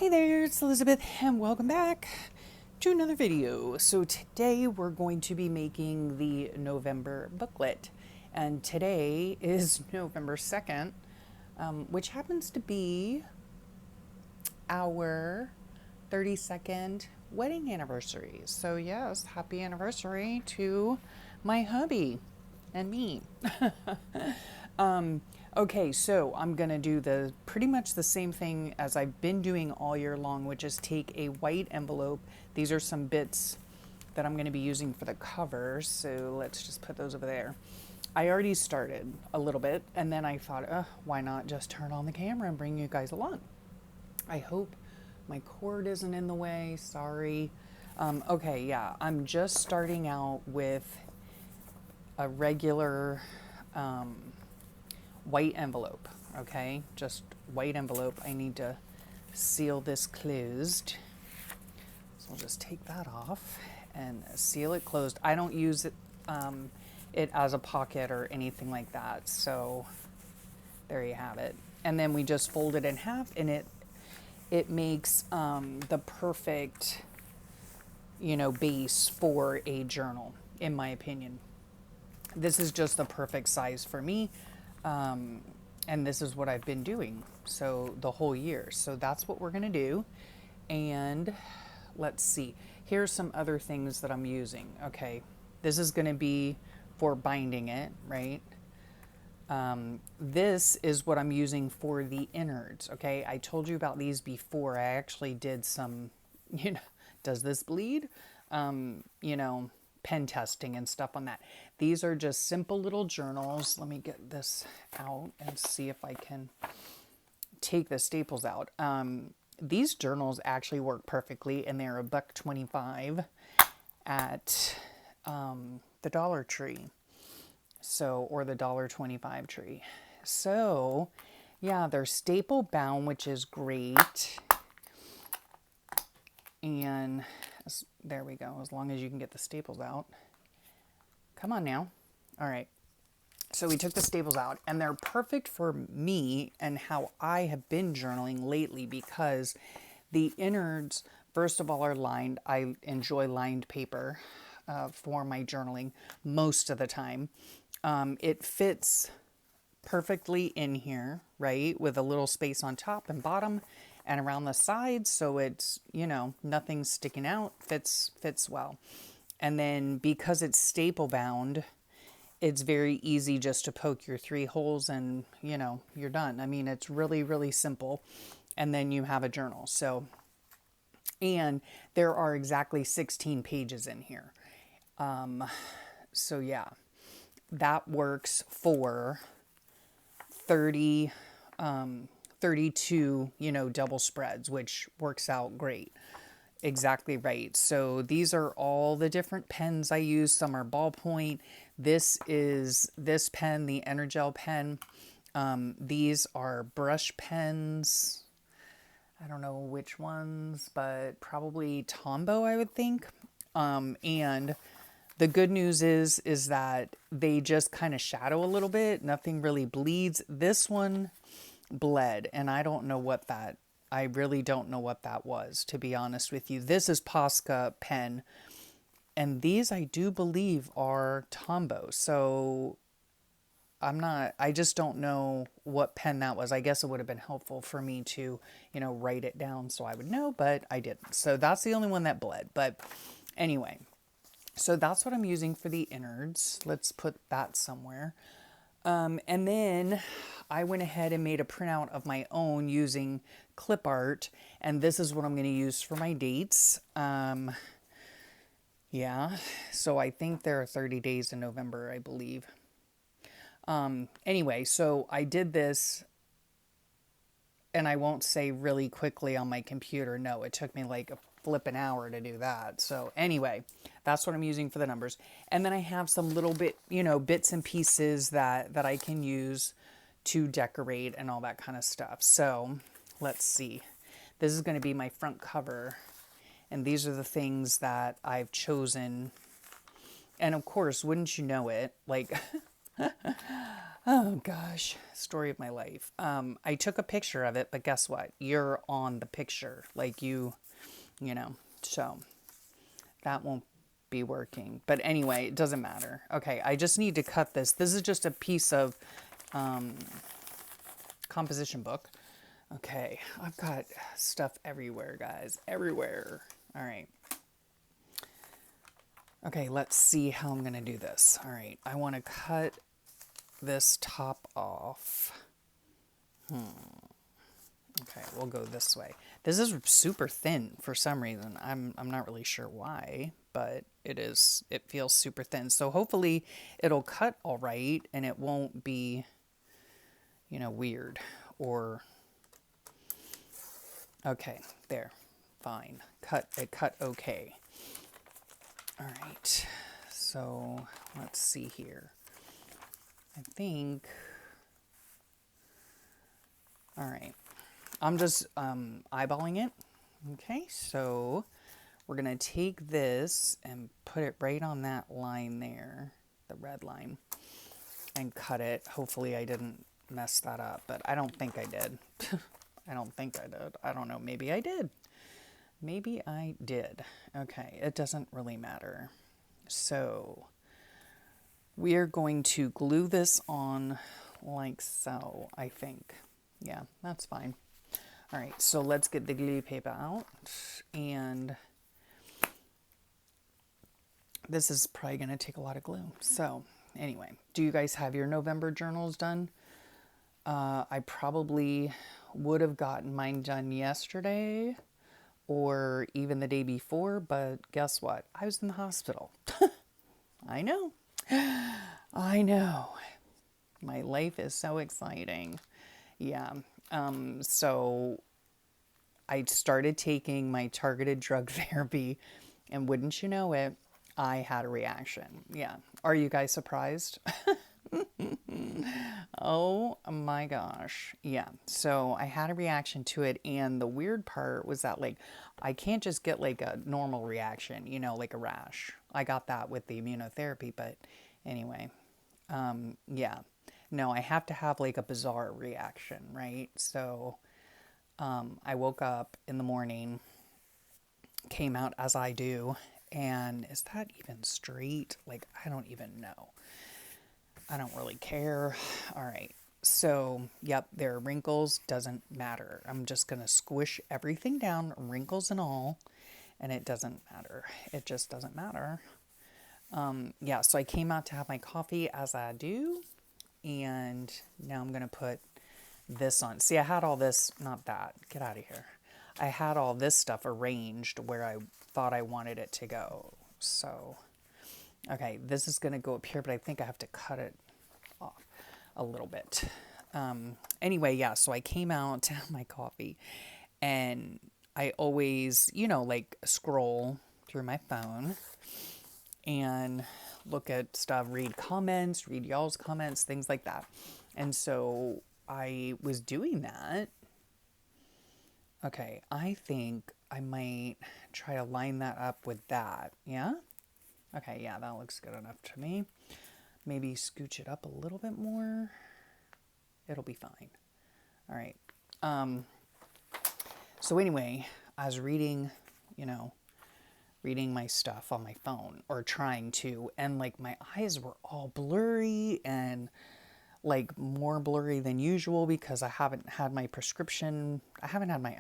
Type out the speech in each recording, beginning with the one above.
Hey there, it's Elizabeth and welcome back to another video. So today we're going to be making the November booklet, and today is November 2nd, which happens to be our 32nd wedding anniversary. So yes, happy anniversary to my hubby and me. Okay, so I'm gonna do pretty much the same thing as I've been doing all year long, which is take a white envelope. These are some bits that I'm gonna be using for the cover, so let's just put those over there. I already started a little bit, and then I thought, why not just turn on the camera and bring you guys along? I hope my cord isn't in the way, sorry. Okay, yeah, I'm just starting out with a regular white envelope, okay? Just white envelope. I need to seal this closed. So I'll just take that off and seal it closed. I don't use it as a pocket or anything like that. So there you have it. And then we just fold it in half, and it makes the perfect, base for a journal, in my opinion. This is just the perfect size for me. And this is what I've been doing so the whole year. So that's what we're going to do. And let's see. Here's some other things that I'm using. Okay. This is going to be for binding it, right? This is what I'm using for the innards. Okay. I told you about these before. I actually did some, does this bleed? Pen testing and stuff on that. These are just simple little journals. Let me get this out and see if I can take the staples out. These journals actually work perfectly, and they're $1.25 at the Dollar Tree. So, or the $1.25 tree. So, yeah, they're staple bound, which is great. And there we go, as long as you can get the staples out. Come on now. All right. So we took the staples out, and they're perfect for me and how I have been journaling lately, because the innards, first of all, are lined. I enjoy lined paper for my journaling most of the time. It fits perfectly in here, right, with a little space on top and bottom and around the sides, so it's, nothing's sticking out, fits well. And then because it's staple bound, it's very easy just to poke your 3 holes and, you're done. I mean, it's really, really simple. And then you have a journal. So, and there are exactly 16 pages in here. So yeah, that works for 32, double spreads, which works out great. Exactly right. So these are all the different pens I use. Some are ballpoint. This is this pen, the Energel pen. These are brush pens. I don't know which ones, but probably Tombow, I would think. And the good news is that they just kind of shadow a little bit. Nothing really bleeds. This one bled, and I don't know what that, I really don't know what that was, to be honest with you. This is Posca pen, and these I do believe are Tombow. So I just don't know what pen that was. I guess it would have been helpful for me to, write it down so I would know, but I didn't. So that's the only one that bled. But anyway, so that's what I'm using for the innards. Let's put that somewhere. And then I went ahead and made a printout of my own using clip art, and this is what I'm going to use for my dates. Yeah, so I think there are 30 days in November, I believe. Anyway, so I did this, and I won't say really quickly on my computer. No, it took me like a flipping hour to do that. So anyway, that's what I'm using for the numbers. And then I have some little bits and pieces that I can use to decorate and all that kind of stuff. So let's see. This is going to be my front cover. And these are the things that I've chosen. And of course, wouldn't you know it, like Oh gosh, story of my life. I took a picture of it, but guess what? You're on the picture, like you know. So that won't be working. But anyway, it doesn't matter. Okay, I just need to cut this. This is just a piece of composition book. Okay, I've got stuff everywhere, guys. Everywhere. All right. Okay, let's see how I'm going to do this. All right, I want to cut this top off. Okay, we'll go this way. This is super thin for some reason. I'm not really sure why, but it feels super thin. So hopefully it'll cut all right and it won't be, weird or okay, there. Fine. It cut okay. All right. So, let's see here. I think all right. I'm just eyeballing it. Okay, so we're going to take this and put it right on that line there, the red line, and cut it. Hopefully I didn't mess that up, but I don't think I did. I don't think I did. I don't know. Maybe I did. Maybe I did. Okay, it doesn't really matter. So we are going to glue this on like so, I think. Yeah, that's fine. All right, so let's get the glue paper out. And this is probably going to take a lot of glue. So anyway, do you guys have your November journals done? I probably would have gotten mine done yesterday or even the day before, but guess what? I was in the hospital. I know. I know. My life is so exciting. Yeah. So I started taking my targeted drug therapy, and wouldn't you know it, I had a reaction. Yeah. Are you guys surprised? Oh my gosh. Yeah. So I had a reaction to it, and the weird part was that, like, I can't just get like a normal reaction, like a rash. I got that with the immunotherapy, but anyway, yeah. No, I have to have like a bizarre reaction, right? So I woke up in the morning, came out as I do, and is that even straight? Like, I don't even know. I don't really care. All right. So, yep, there are wrinkles. Doesn't matter. I'm just going to squish everything down, wrinkles and all, and it doesn't matter. It just doesn't matter. Yeah, so I came out to have my coffee as I do, and now I'm going to put this on. See, I had all this, not that, get out of here. I had all this stuff arranged where I thought I wanted it to go. So, okay, this is going to go up here, but I think I have to cut it off a little bit. Anyway, yeah, so I came out to have my coffee, and I always, like scroll through my phone and look at stuff, read comments, read y'all's comments, things like that. And so I was doing that. Okay, I think I might try to line that up with that. Yeah? Okay, yeah, that looks good enough to me. Maybe scooch it up a little bit more. It'll be fine. All right. So anyway, I was reading, reading my stuff on my phone, or trying to, and like my eyes were all blurry and like more blurry than usual because I haven't had my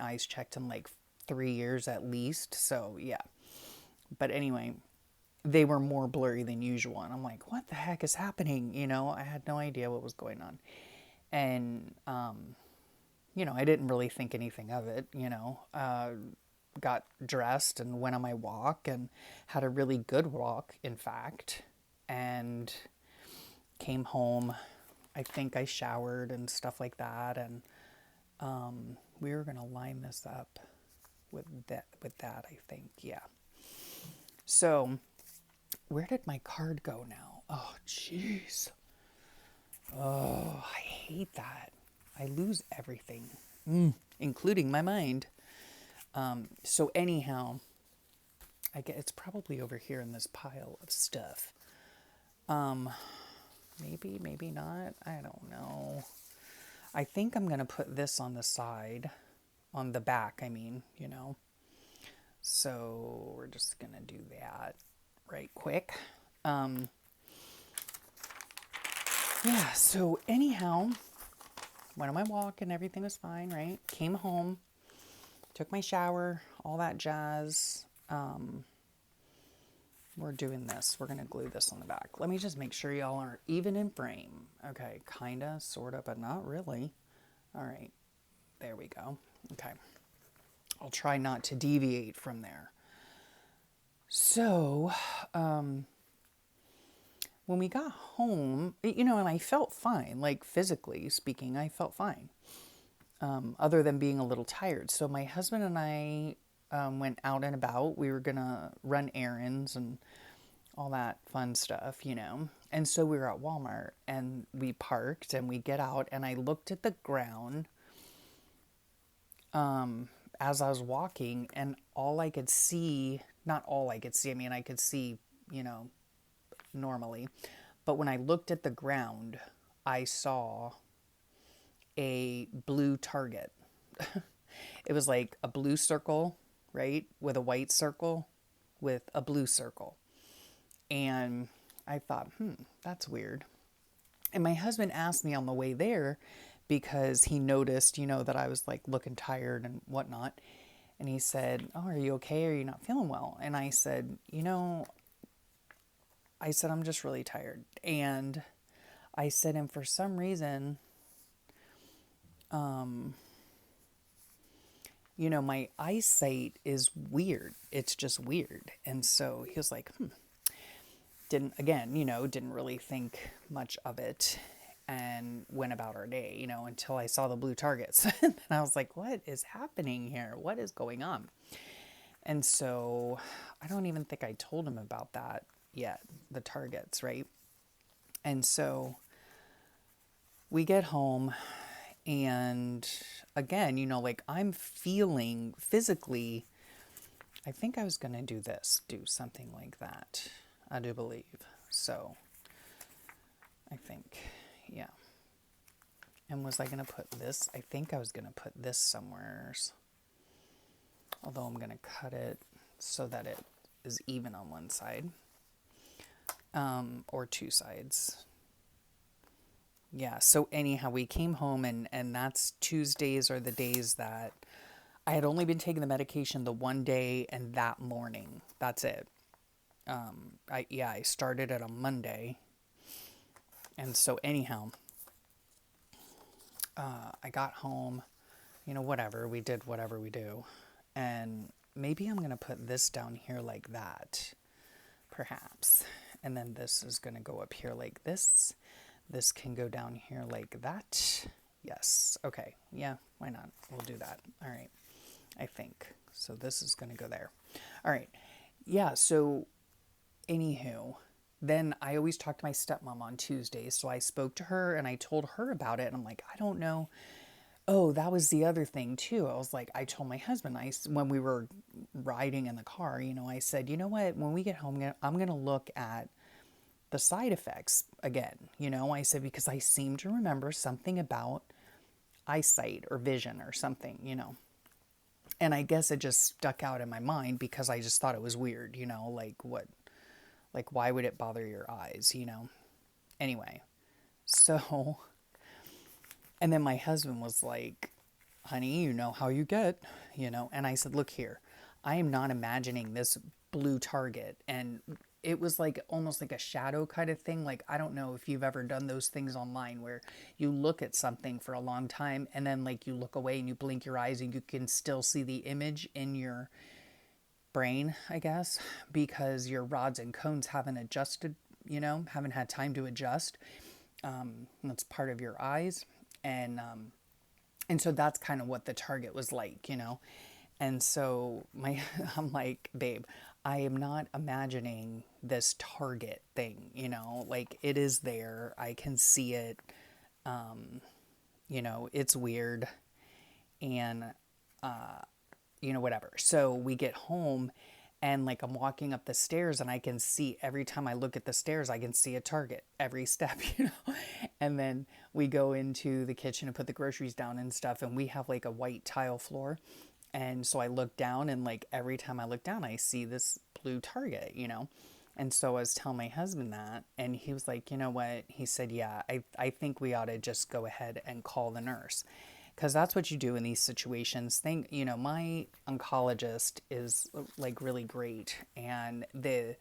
eyes checked in like 3 years at least. So yeah. But anyway, they were more blurry than usual. And I'm like, what the heck is happening? I had no idea what was going on. And, I didn't really think anything of it, got dressed and went on my walk and had a really good walk, in fact, and came home. I think I showered and stuff like that. And we were going to line this up with that, I think. Yeah. So where did my card go now? Oh, jeez. Oh, I hate that. I lose everything, including my mind. So anyhow, I get it's probably over here in this pile of stuff. Maybe, maybe not. I don't know. I think I'm going to put this on the side, on the back, I mean, you know. So we're just going to do that right quick. Yeah, so anyhow, went on my walk and everything was fine, right? Came home, took my shower, all that jazz. We're doing this. We're going to glue this on the back. Let me just make sure y'all are even in frame. Okay, kind of, sort of, but not really. All right, there we go. Okay, I'll try not to deviate from there. So, when we got home, you know, and I felt fine, like physically speaking, I felt fine, other than being a little tired. So my husband and I went out and about. We were going to run errands and all that fun stuff, you know. And so we were at Walmart and we parked and we get out and I looked at the ground as I was walking, and all I could see, not all I could see, I mean, I could see, you know, normally, but when I looked at the ground, I saw a blue target. It was like a blue circle, right? With a white circle with a blue circle. And I thought, that's weird. And my husband asked me on the way there because he noticed, you know, that I was like looking tired and whatnot. And he said, "Oh, are you okay? Are you not feeling well?" And I said, you know, I'm just really tired. And I said, and for some reason, you know, my eyesight is weird. It's just weird. And so he was like, didn't, again, you know, didn't really think much of it and went about our day, you know, until I saw the blue targets. And I was like, what is happening here? What is going on? And so I don't even think I told him about that yet, the targets, right? And so we get home and again, you know, like I'm feeling physically, I think I was going to do something like that. I do believe. So I think, yeah. And was I going to put this? I think I was going to put this somewhere. Although I'm going to cut it so that it is even on one side. Or two sides. Yeah, so anyhow, we came home and that's Tuesdays are the days that I had only been taking the medication the one day and that morning. That's it. I started it on Monday. And so anyhow, I got home, you know, whatever, we did whatever we do. And maybe I'm going to put this down here like that, perhaps. And then this is going to go up here like this. This can go down here like that. Yes. Okay. Yeah, why not? We'll do that. All right. I think. So this is going to go there. All right. Yeah, so anywho, then I always talk to my stepmom on Tuesdays. So I spoke to her and I told her about it. And I'm like, I don't know. Oh, that was the other thing too. I was like, I told my husband, when we were riding in the car, you know, I said, you know what, when we get home, I'm going to look at the side effects again. You know, I said, because I seem to remember something about eyesight or vision or something, you know. And I guess it just stuck out in my mind because I just thought it was weird, you know, like what, like why would it bother your eyes, you know? Anyway, so, and then my husband was like, honey, you know how you get, you know? And I said, look here, I am not imagining this blue target. And it was like almost like a shadow kind of thing. Like, I don't know if you've ever done those things online where you look at something for a long time and then like you look away and you blink your eyes and you can still see the image in your brain, I guess, because your rods and cones haven't adjusted, you know, haven't had time to adjust. That's part of your eyes. And so that's kind of what the target was like, you know. And so I'm like, babe, I am not imagining this target thing, you know, like it is there. I can see it. You know, it's weird. And, you know, whatever. So we get home And like I'm walking up the stairs and I can see every time I look at the stairs, I can see a target every step, you know? And then we go into the kitchen and put the groceries down and stuff. And we have like a white tile floor. And so I look down and like every time I look down, I see this blue target, you know? And so I was telling my husband that, and he was like, you know what? He said, yeah, I think we ought to just go ahead and call the nurse. Because that's what you do in these situations. You know, my oncologist is like really great, and the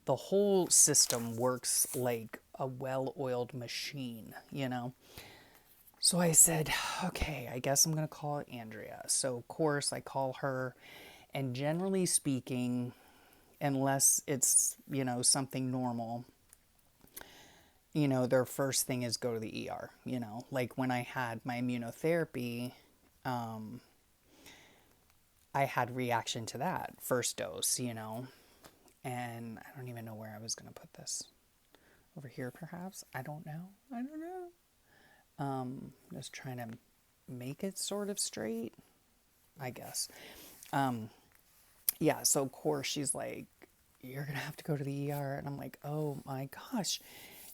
whole system works like a well-oiled machine, you know. So I said, okay, I guess I'm going to call Andrea. So, of course, I call her. And generally speaking, unless it's, you know, something normal, you know, their first thing is go to the ER. You know, like when I had my immunotherapy, I had reaction to that first dose, you know. And I don't even know where I was going to put this. Over here, perhaps? I don't know. I don't know. Just trying to make it sort of straight, I guess. Yeah, so of course she's like, you're going to have to go to the ER. And I'm like, oh my gosh.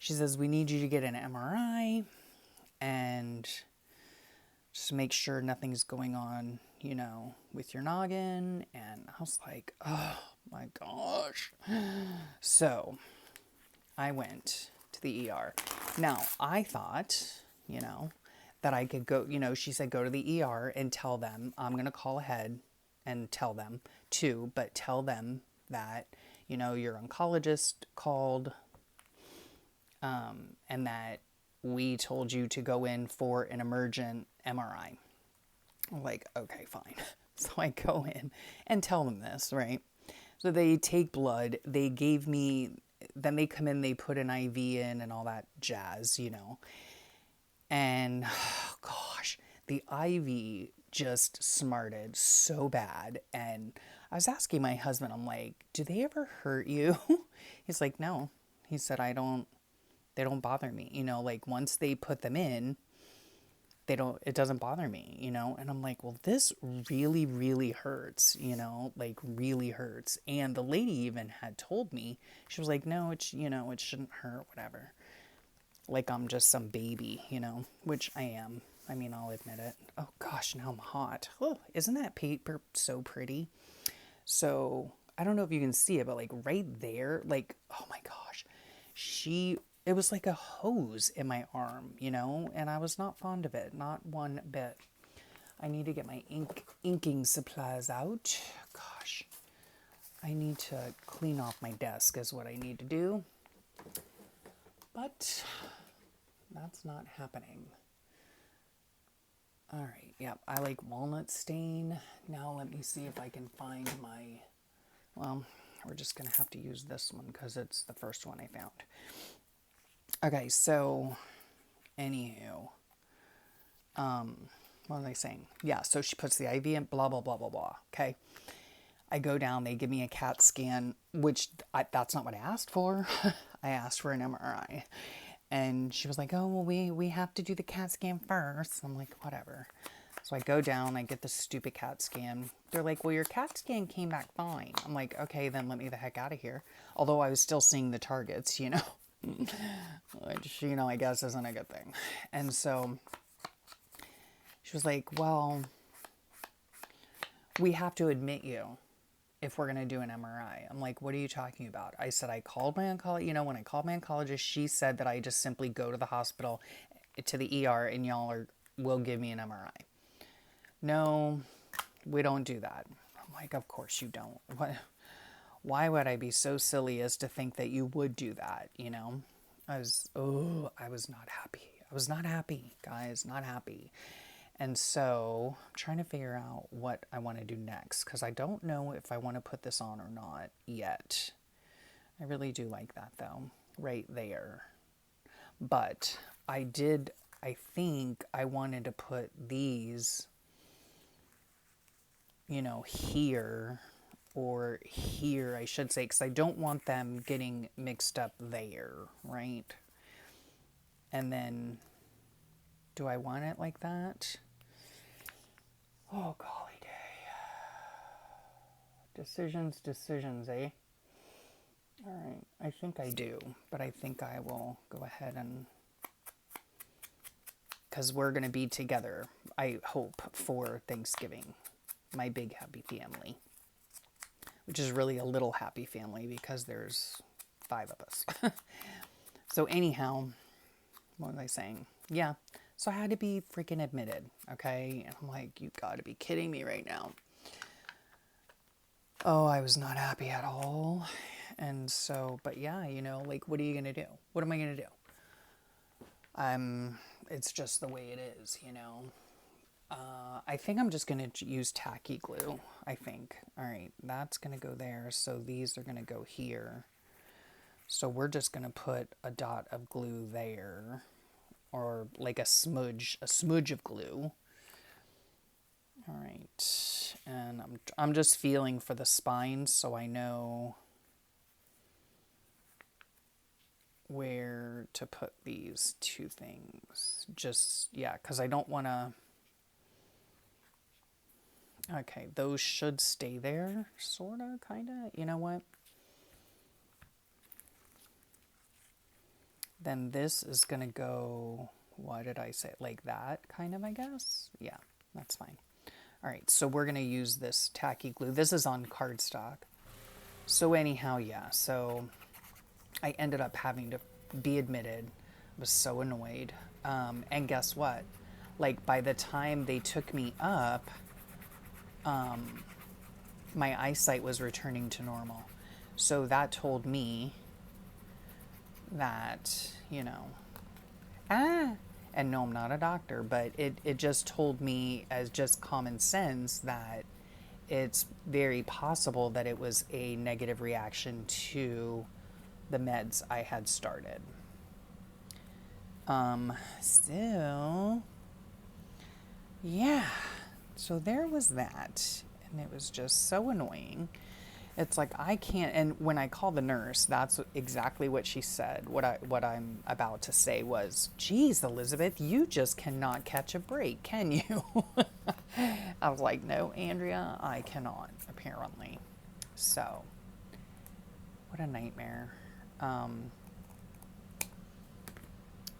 She says, we need you to get an MRI and just make sure nothing's going on, you know, with your noggin. And I was like, oh my gosh. So I went to the ER. Now, I thought, you know, that I could go, you know, she said go to the ER and tell them, I'm going to call ahead and tell them too, but tell them that, you know, your oncologist called, and that we told you to go in for an emergent MRI. I'm like, okay, fine. So I go in and tell them this, right? So they take blood, they gave me, then they come in, they put an IV in and all that jazz, you know. And oh gosh, the IV just smarted so bad. And I was asking my husband, I'm like, do they ever hurt you? He's like, no. He said, they don't bother me. You know, like once they put them in, it doesn't bother me, you know? And I'm like, well, this really, really hurts, you know, like really hurts. And the lady even had told me, she was like, no, you know, it shouldn't hurt, whatever. Like I'm just some baby, you know, which I am. I mean, I'll admit it. Oh gosh, now I'm hot. Oh, isn't that paper so pretty? So I don't know if you can see it, but like right there, like, oh my gosh, it was like a hose in my arm, you know, and I was not fond of it, not one bit. I need to get my inking supplies out. Gosh, I need to clean off my desk is what I need to do. But that's not happening. All right, yep, I like walnut stain. Now let me see if I can find well, we're just going to have to use this one because it's the first one I found. Okay, so, anywho, what was I saying? Yeah, so she puts the IV in, blah, blah, blah, blah, blah, okay? I go down, they give me a CAT scan, which that's not what I asked for. I asked for an MRI. And she was like, oh, well, we have to do the CAT scan first. I'm like, whatever. So I go down, I get the stupid CAT scan. They're like, well, your CAT scan came back fine. I'm like, okay, then let me the heck out of here. Although I was still seeing the targets, you know. Which, you know, I guess isn't a good thing. And so she was like, well, we have to admit you if we're going to do an MRI. I'm like, what are you talking about? I said, I called my oncologist. You know, when I called my oncologist, she said that I just simply go to the hospital, to the ER, and y'all will give me an MRI. No, we don't do that. I'm like, of course you don't. Why would I be so silly as to think that you would do that, you know? I was not happy. I was not happy, guys, not happy. And so I'm trying to figure out what I want to do next because I don't know if I want to put this on or not yet. I really do like that though, right there. But I think I wanted to put these, you know, here or here, I should say, because I don't want them getting mixed up there, right? And then, do I want it like that? Oh, golly day. Decisions, eh? All right, I think I do, but I think I will go ahead and, because we're going to be together, I hope, for Thanksgiving, my big happy family, which is really a little happy family because there's 5 of us. So anyhow, what was I saying? Yeah, so I had to be freaking admitted, okay? And I'm like, you got to be kidding me right now. Oh, I was not happy at all. And so, but yeah, you know, like, what are you going to do? What am I going to do? It's just the way it is, you know. I think I'm just going to use tacky glue, I think. All right, that's going to go there. So these are going to go here. So we're just going to put a dot of glue there, or like a smudge of glue. All right, and I'm just feeling for the spines so I know where to put these 2 things. Just, yeah, because I don't want to... Okay, those should stay there, sort of, kind of. You know what? Then this is going to go, what did I say? Like that, kind of, I guess? Yeah, that's fine. All right, so we're going to use this tacky glue. This is on cardstock. So anyhow, yeah, so I ended up having to be admitted. I was so annoyed. And guess what? Like, by the time they took me up, my eyesight was returning to normal. So that told me that, you know, and no, I'm not a doctor, but it just told me as just common sense that it's very possible that it was a negative reaction to the meds I had started. Still, yeah, so there was that, and it was just so annoying. It's like I can't, and when I call the nurse, that's exactly what she said. What I'm about to say was, "Geez, Elizabeth, you just cannot catch a break, can you?" I was like, "No, Andrea, I cannot, apparently." So, what a nightmare.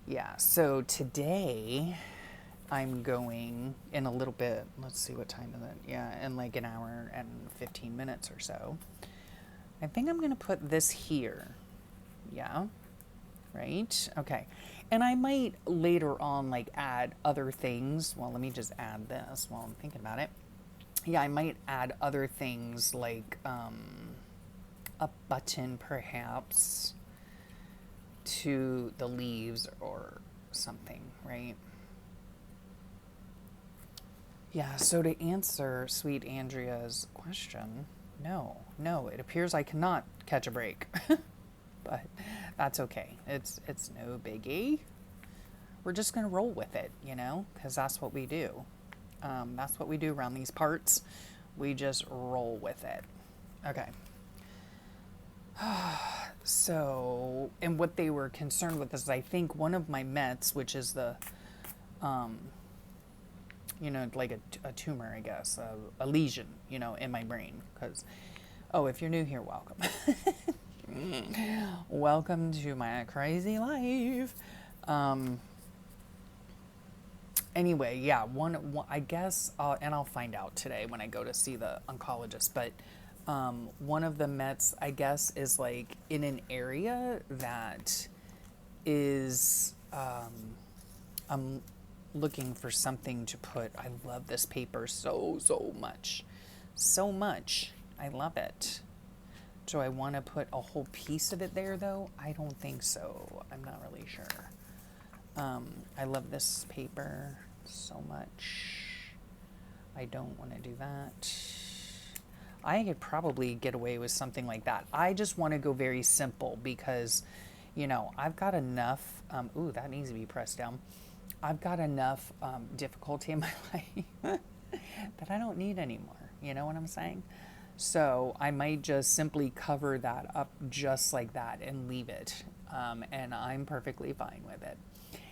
Yeah, so today I'm going in a little bit. Let's see what time is it. Yeah, in like an hour and 15 minutes or so. I think I'm going to put this here. Yeah, right? Okay. And I might later on like add other things. Well, let me just add this while I'm thinking about it. Yeah, I might add other things like a button perhaps to the leaves or something, right? Yeah, so to answer sweet Andrea's question, no, it appears I cannot catch a break. But that's okay. It's no biggie. We're just going to roll with it, you know, because that's what we do. That's what we do around these parts. We just roll with it. Okay. So, and what they were concerned with is I think one of my Mets, which is the, you know, like a tumor, I guess, a lesion, you know, in my brain. Because, oh, if you're new here, welcome. Welcome to my crazy life. Anyway, yeah, one I guess, and I'll find out today when I go to see the oncologist, but one of the Mets, I guess, is like in an area that is, I'm looking for something to put. I love this paper so much. So much. I love it. Do I want to put a whole piece of it there, though? I don't think so. I'm not really sure. I love this paper so much. I don't want to do that. I could probably get away with something like that. I just want to go very simple because, you know, I've got enough. Ooh, that needs to be pressed down. I've got enough difficulty in my life that I don't need anymore. You know what I'm saying? So I might just simply cover that up just like that and leave it. And I'm perfectly fine with it.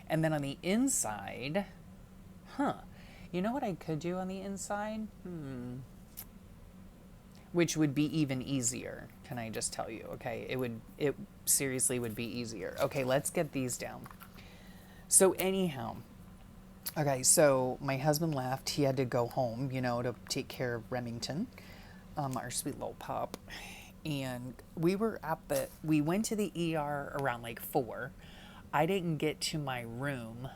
And then on the inside, you know what I could do on the inside? which would be even easier. Can I just tell you? Okay, it seriously would be easier. Okay, let's get these down. So anyhow, okay, so my husband left. He had to go home, you know, to take care of Remington, our sweet little pup. And we went to the ER around like 4. I didn't get to my room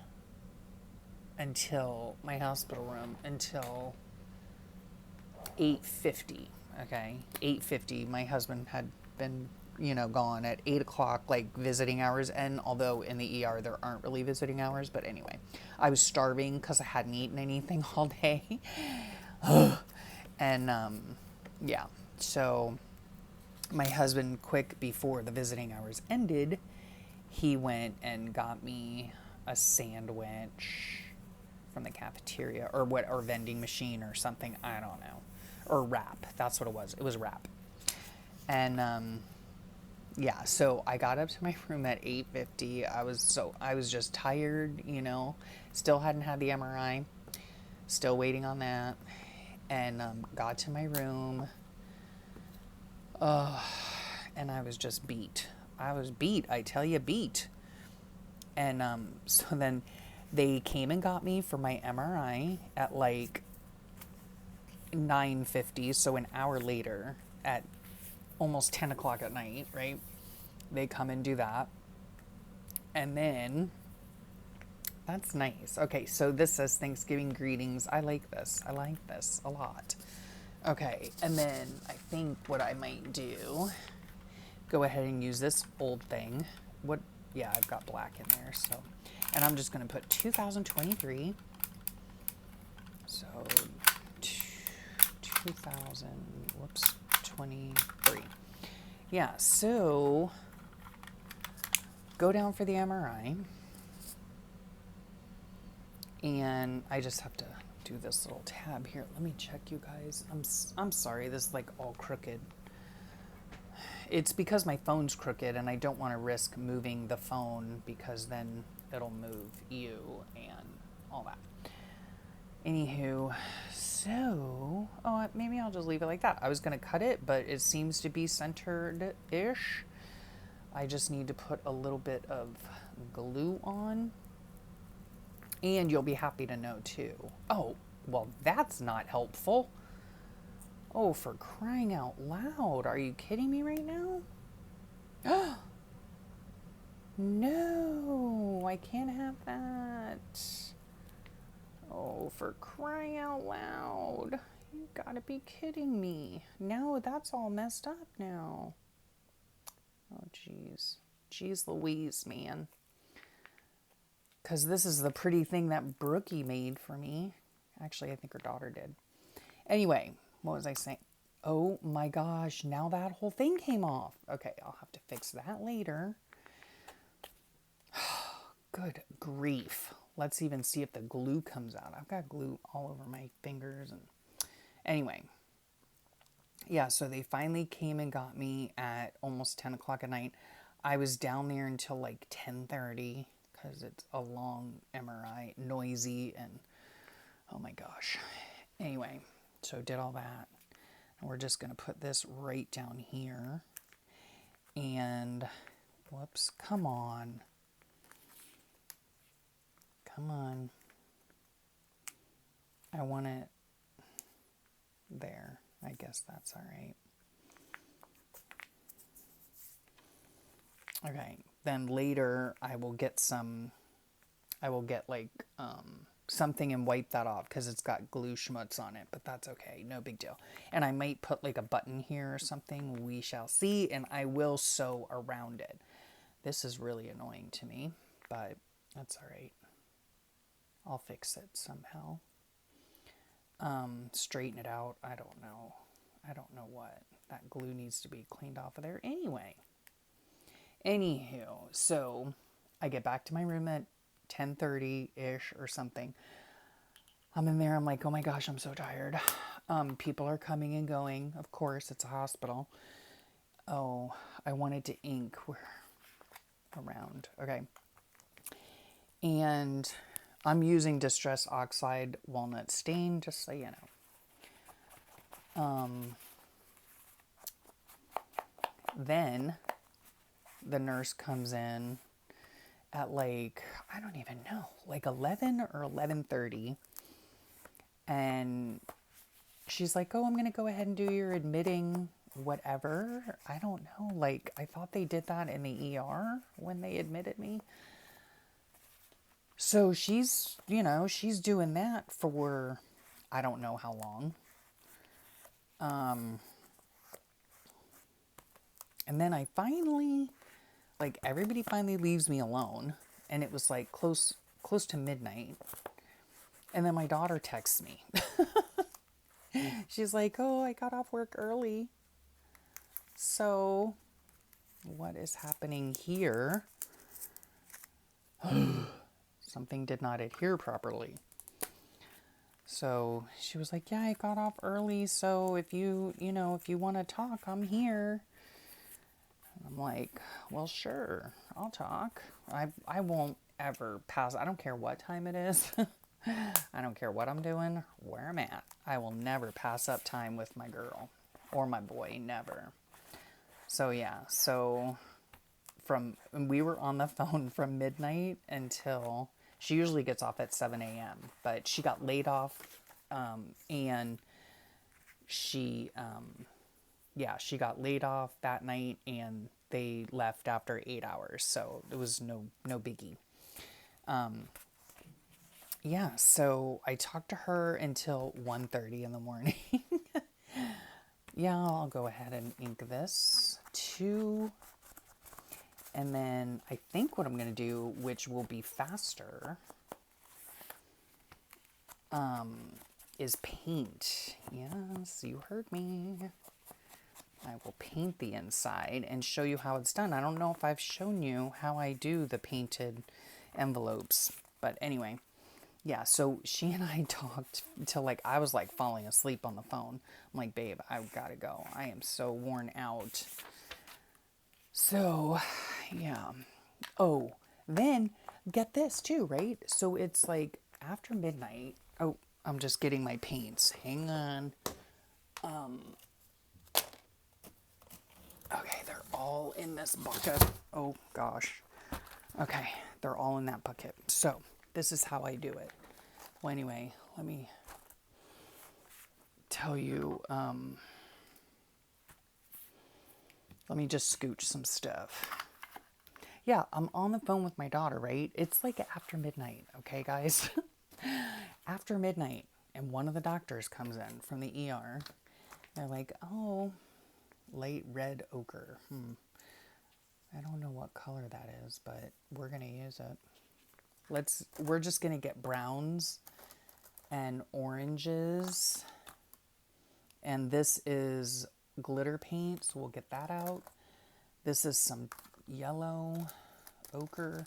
until my hospital room until 8:50. Okay, 8:50. My husband had been, you know, gone at 8 o'clock, like visiting hours. And although in the ER there aren't really visiting hours, but anyway, I was starving because I hadn't eaten anything all day. And yeah, so my husband, quick before the visiting hours ended, he went and got me a sandwich from the cafeteria or vending machine or something. I don't know. Or wrap. That's what it was. It was wrap. And yeah, so I got up to my room at 8:50. I was just tired, you know. Still hadn't had the MRI. Still waiting on that. And got to my room. And I was just beat. I was beat. I tell you, beat. And so then they came and got me for my MRI at like 9:50, so an hour later at almost 10 o'clock at night, right? They come and do that. And then, that's nice. Okay, so this says Thanksgiving greetings. I like this. I like this a lot. Okay, and then I think what I might do, go ahead and use this old thing. Yeah, I've got black in there, so. And I'm just going to put 2023. So, 2023. Yeah, so go down for the MRI. And I just have to do this little tab here. Let me check, you guys. I'm sorry, this is like all crooked. It's because my phone's crooked and I don't want to risk moving the phone because then it'll move you and all that. Anywho, so, maybe I'll just leave it like that. I was going to cut it, but it seems to be centered-ish. I just need to put a little bit of glue on. And you'll be happy to know, too. Oh, well, that's not helpful. Oh, for crying out loud. Are you kidding me right now? No, I can't have that. Oh, for crying out loud. You gotta be kidding me. No, that's all messed up now. Oh, jeez. Jeez Louise, man. Because this is the pretty thing that Brookie made for me. Actually, I think her daughter did. Anyway, what was I saying? Oh my gosh, now that whole thing came off. Okay, I'll have to fix that later. Good grief. Let's even see if the glue comes out. I've got glue all over my fingers. And anyway, yeah, so they finally came and got me at almost 10 o'clock at night. I was down there until like 10:30 because it's a long MRI, noisy, and oh my gosh. Anyway, so did all that. And we're just going to put this right down here. And, whoops, come on. Come on. I want it there. I guess that's all right. Okay, then later I will get like something and wipe that off because it's got glue schmutz on it, but that's okay, no big deal. And I might put like a button here or something, we shall see, and I will sew around it. This is really annoying to me, but that's all right. I'll fix it somehow. Straighten it out, I don't know what. That glue needs to be cleaned off of there anyway. Anywho, so I get back to my room at 10:30-ish or something. I'm in there, I'm like, oh my gosh, I'm so tired. People are coming and going. Of course, it's a hospital. Oh, I wanted to ink. We're around. Okay. And I'm using Distress Oxide Walnut Stain, just so you know. then the nurse comes in at like, I don't even know, like 11 or 11:30. And she's like, oh, I'm going to go ahead and do your admitting whatever. I don't know. Like, I thought they did that in the ER when they admitted me. So she's, she's doing that for I don't know how long. And then I finally, like, everybody finally leaves me alone. And it was like close to midnight. And then my daughter texts me. She's like, oh, I got off work early. So what is happening here? Something did not adhere properly. So she was like, yeah, I got off early. So if you want to talk, I'm here. And I'm like, well, sure, I'll talk. I won't ever pass. I don't care what time it is. I don't care what I'm doing, where I'm at. I will never pass up time with my girl or my boy, never. So yeah, we were on the phone from midnight until, she usually gets off at 7 a.m., but she got laid off, and she got laid off that night, and they left after 8 hours, so it was no biggie. Yeah, so I talked to her until 1:30 in the morning. Yeah, I'll go ahead and ink this too. And then I think what I'm going to do, which will be faster, is paint. Yes, you heard me. I will paint the inside and show you how it's done. I don't know if I've shown you how I do the painted envelopes. But anyway, yeah, so she and I talked till like, I was like falling asleep on the phone. I'm like, babe, I've got to go. I am so worn out. So, yeah. Oh, then get this too, right? So it's like after midnight. Oh, I'm just getting my paints. Hang on. Okay, they're all in this bucket. Oh, gosh. Okay, they're all in that bucket. So this is how I do it. Well, anyway, let me tell you. Let me just scooch some stuff. Yeah, I'm on the phone with my daughter, right? It's like after midnight, okay, guys? After midnight, and one of the doctors comes in from the ER. They're like, oh, light red ochre. I don't know what color that is, but we're going to use it. We're just going to get browns and oranges. And this is glitter paint, so we'll get that out. This is some yellow ochre.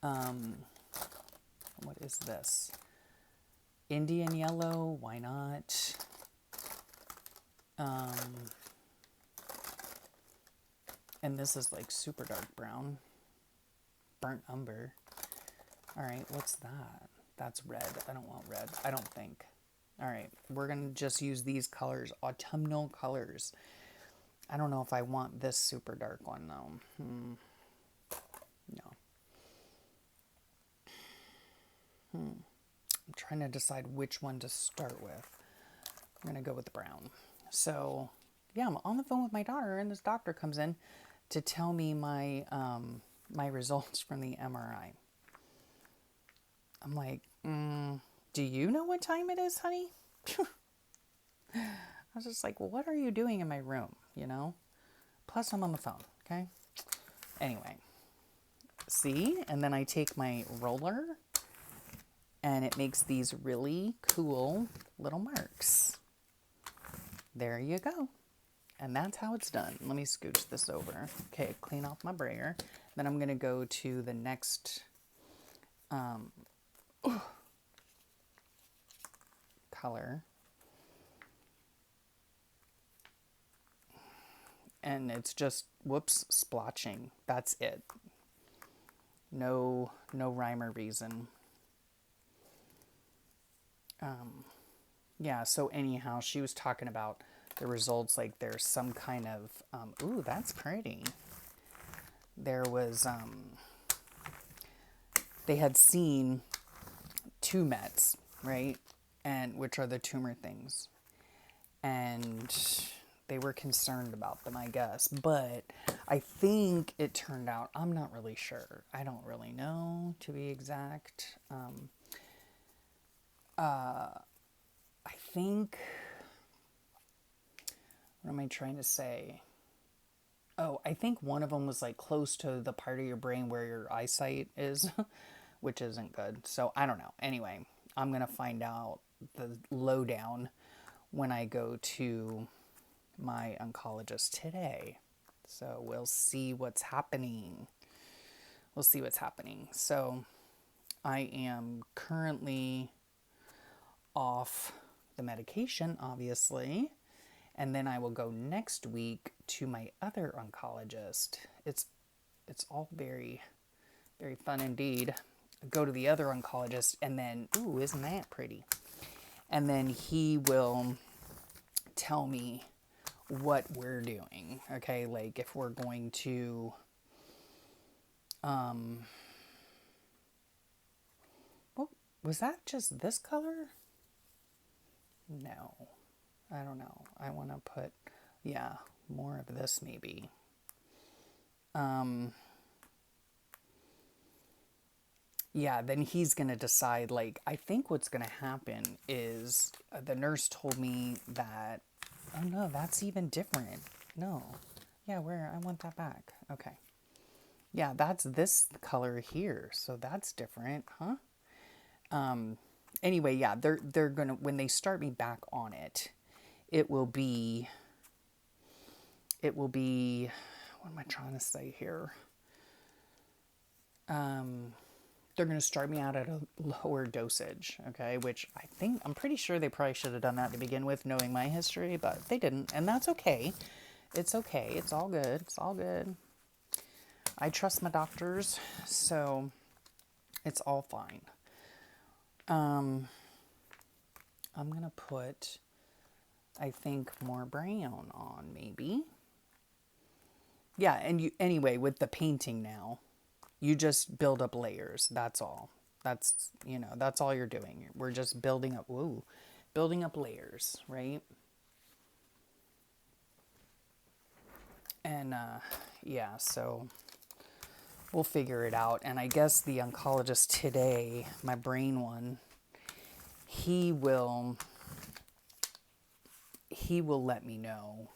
What is this? Indian yellow, why not? And this is like super dark brown. Burnt umber. All right, what's that? That's red. I don't want red. I don't think. All right, we're going to just use these colors, autumnal colors. I don't know if I want this super dark one, though. No. I'm trying to decide which one to start with. I'm going to go with the brown. So, yeah, I'm on the phone with my daughter, and this doctor comes in to tell me my my results from the MRI. I'm like, do you know what time it is, honey? I was just like, well, what are you doing in my room, Plus, I'm on the phone, okay? Anyway, see? And then I take my roller, and it makes these really cool little marks. There you go. And that's how it's done. Let me scooch this over. Okay, clean off my brayer. Then I'm going to go to the next color. And it's just, whoops, splotching. That's it. No rhyme or reason. Yeah, so anyhow, she was talking about the results, like there's some kind of, ooh, that's pretty. There was, they had seen two Mets, right? And which are the tumor things. And they were concerned about them, I guess. But I think it turned out, I'm not really sure. I don't really know, to be exact. I think, what am I trying to say? Oh, I think one of them was like close to the part of your brain where your eyesight is, which isn't good. So I don't know. Anyway, I'm going to find out the lowdown when I go to my oncologist today. So we'll see what's happening. We'll see what's happening. So I am currently off the medication, obviously. And then I will go next week to my other oncologist. It's all very, very fun indeed. Go to the other oncologist and then, ooh, isn't that pretty? And then he will tell me what we're doing. Okay, like if we're going to, well, was that just this color? No. I don't know. I want to put, yeah, more of this maybe. Yeah, then he's going to decide, like, I think what's going to happen is the nurse told me that, oh no, that's even different. No. Yeah, where? I want that back. Okay. Yeah, that's this color here. So that's different, huh? Anyway, yeah, they're going to, when they start me back on it, it will be, what am I trying to say here? They're going to start me out at a lower dosage, okay? Which I'm pretty sure they probably should have done that to begin with, knowing my history, but they didn't, and that's okay. It's okay. It's all good. It's all good. I trust my doctors, so it's all fine. I'm going to put, I think, more brown on, maybe. Yeah, and anyway, with the painting now, you just build up layers. That's all. That's all you're doing. We're just building up layers, right? And, yeah, so we'll figure it out. And I guess the oncologist today, my brain one, he will let me know,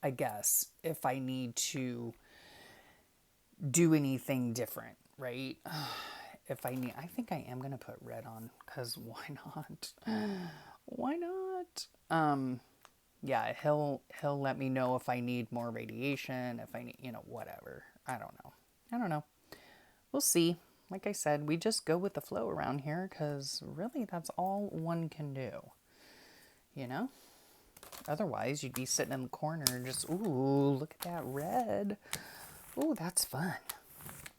I guess, if I need to do anything different, right? If I need, I think I am going to put red on, because why not? Why not? Yeah, he'll let me know if I need more radiation, if I need, whatever. I don't know. We'll see. Like I said, we just go with the flow around here, because really that's all one can do, Otherwise, you'd be sitting in the corner and just, ooh, look at that red. Ooh, that's fun.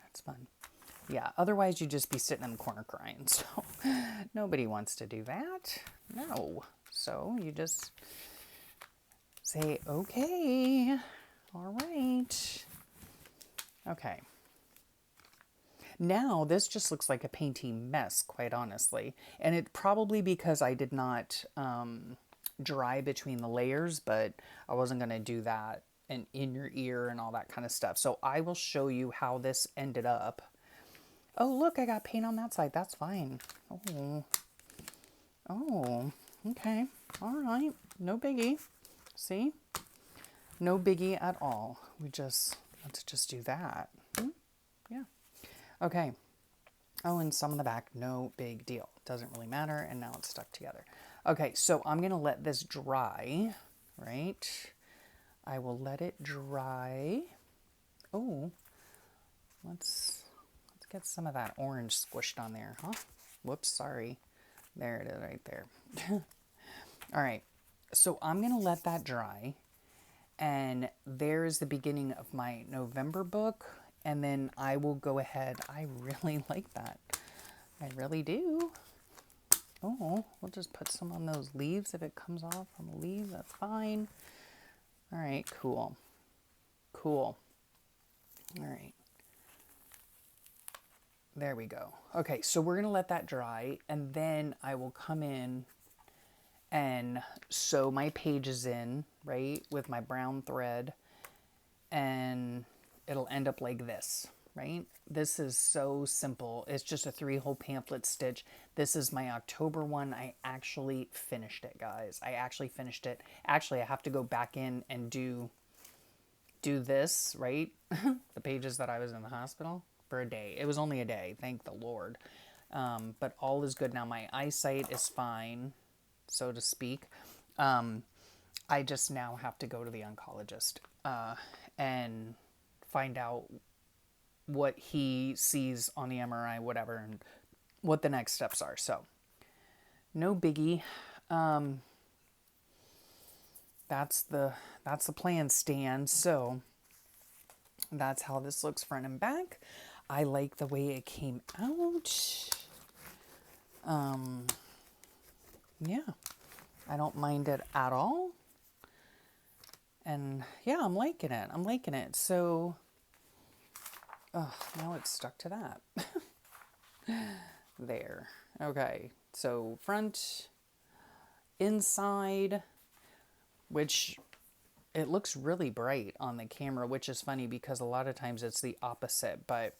That's fun. Yeah, otherwise you'd just be sitting in the corner crying. So nobody wants to do that. No. So you just say, okay, all right. Okay. Now this just looks like a painting mess, quite honestly. And it probably because I did not dry between the layers, but I wasn't going to do that and in your ear and all that kind of stuff. So I will show you how this ended up. Oh, look, I got paint on that side. That's fine. Oh, okay. All right. No biggie. See? No biggie at all. Let's just do that. Yeah. Okay. Oh, and some in the back. No big deal. Doesn't really matter. And now it's stuck together. Okay, so I'm going to let this dry, right? I will let it dry. Oh, let's get some of that orange squished on there, huh? Whoops, sorry. There it is right there. All right, so I'm going to let that dry. And there's the beginning of my November book. And then I will go ahead. I really like that. I really do. Oh, we'll just put some on those leaves. If it comes off from a leaf, that's fine. All right, cool. Cool. All right. There we go. Okay, so we're going to let that dry, and then I will come in and sew my pages in, right, with my brown thread, and it'll end up like this, right? This is so simple. It's just a 3-hole pamphlet stitch. This is my October one. I actually finished it, guys. I actually finished it. Actually, I have to go back in and do this, right? The pages that I was in the hospital for a day. It was only a day, thank the Lord. But all is good now. My eyesight is fine, so to speak. I just now have to go to the oncologist and find out what he sees on the MRI, whatever, and what the next steps are. So, no biggie. That's the plan, Stan. So that's how this looks front and back. I like the way it came out. Yeah, I don't mind it at all. And yeah, I'm liking it. I'm liking it. So, now it's stuck to that. There. Okay. So front, inside, which it looks really bright on the camera, which is funny because a lot of times it's the opposite. But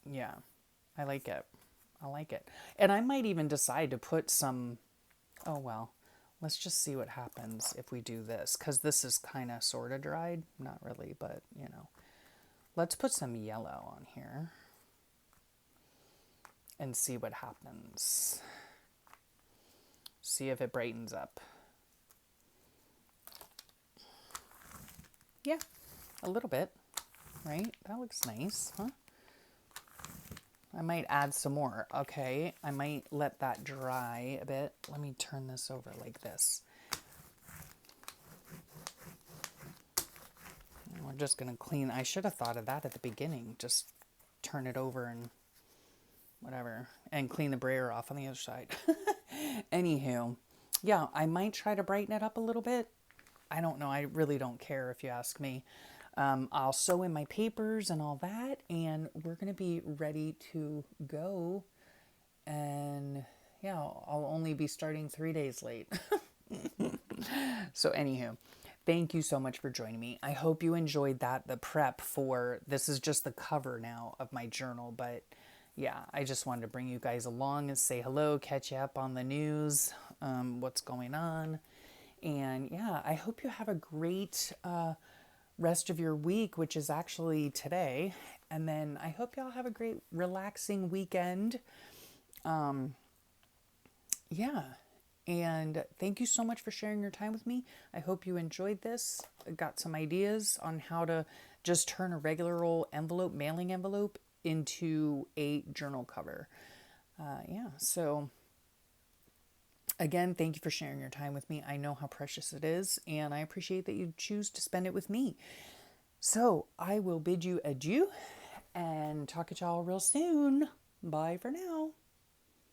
yeah, I like it. I like it. And I might even decide to put some, oh well, let's just see what happens if we do this. Because this is kind of sort of dried. Not really, but you know. Let's put some yellow on here and see what happens. See if it brightens up. Yeah, a little bit, right? That looks nice, huh? I might add some more. Okay, I might let that dry a bit. Let me turn this over like this. We're just going to clean. I should have thought of that at the beginning. Just turn it over and whatever. And clean the brayer off on the other side. Anywho, yeah, I might try to brighten it up a little bit. I don't know. I really don't care if you ask me. I'll sew in my papers and all that, and we're going to be ready to go. And yeah, I'll only be starting 3 days late. So anywho, thank you so much for joining me. I hope you enjoyed that, the prep for, this is just the cover now of my journal, but yeah, I just wanted to bring you guys along and say hello, catch you up on the news, what's going on. And yeah, I hope you have a great rest of your week, which is actually today. And then I hope y'all have a great relaxing weekend. Yeah. And thank you so much for sharing your time with me. I hope you enjoyed this. I got some ideas on how to just turn a regular old envelope, mailing envelope, into a journal cover. Yeah. So again, thank you for sharing your time with me. I know how precious it is, and I appreciate that you choose to spend it with me. So I will bid you adieu and talk to y'all real soon. Bye for now.